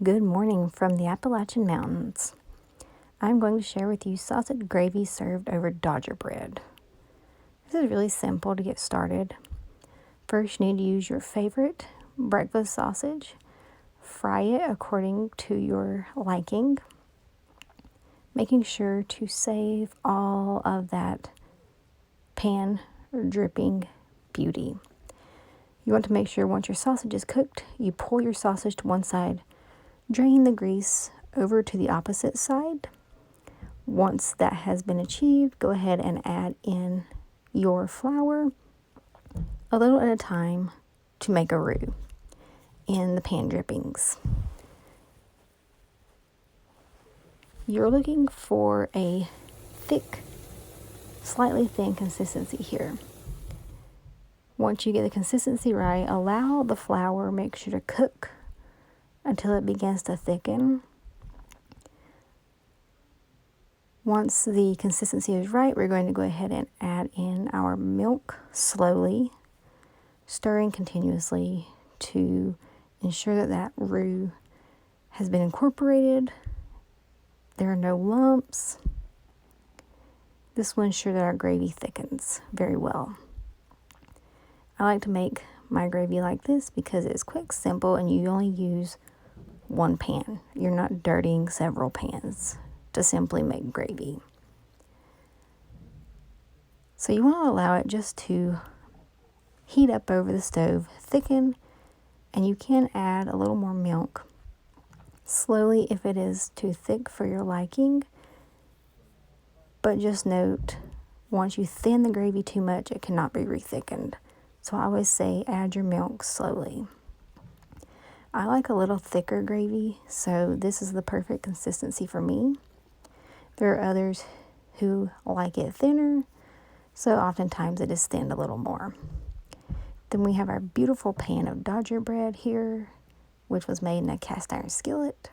Good morning from the Appalachian Mountains. I'm going to share with you sausage gravy served over Dodger bread. This is really simple to get started. First, you need to use your favorite breakfast sausage. Fry it according to your liking, making sure to save all of that pan dripping beauty. You want to make sure once your sausage is cooked, you pull your sausage to one side, drain the grease over to the opposite side. Once that has been achieved, go ahead and add in your flour a little at a time to make a roux in the pan drippings. You're looking for a thick, slightly thin consistency here. Once you get the consistency right, allow the flour, make sure to cook until it begins to thicken. Once the consistency is right, we're going to go ahead and add in our milk slowly, stirring continuously to ensure that that roux has been incorporated. There are no lumps. This will ensure that our gravy thickens very well. I like to make my gravy like this because it's quick, simple, and you only use one pan. You're not dirtying several pans to simply make gravy. So you want to allow it just to heat up over the stove, thicken, and you can add a little more milk slowly if it is too thick for your liking. But just note, once you thin the gravy too much, it cannot be rethickened. So I always say add your milk slowly. I like a little thicker gravy, so this is the perfect consistency for me. There are others who like it thinner, so oftentimes it is thinned a little more. Then we have our beautiful pan of Dodger bread here, which was made in a cast iron skillet.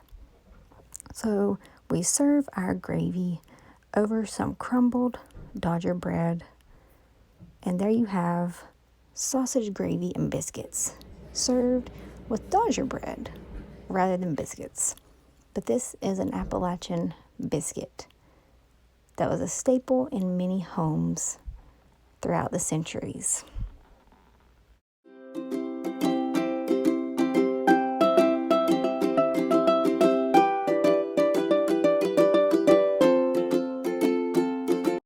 So we serve our gravy over some crumbled Dodger bread, and there you have sausage gravy and biscuits served with Dodger bread rather than biscuits. But this is an Appalachian biscuit that was a staple in many homes throughout the centuries.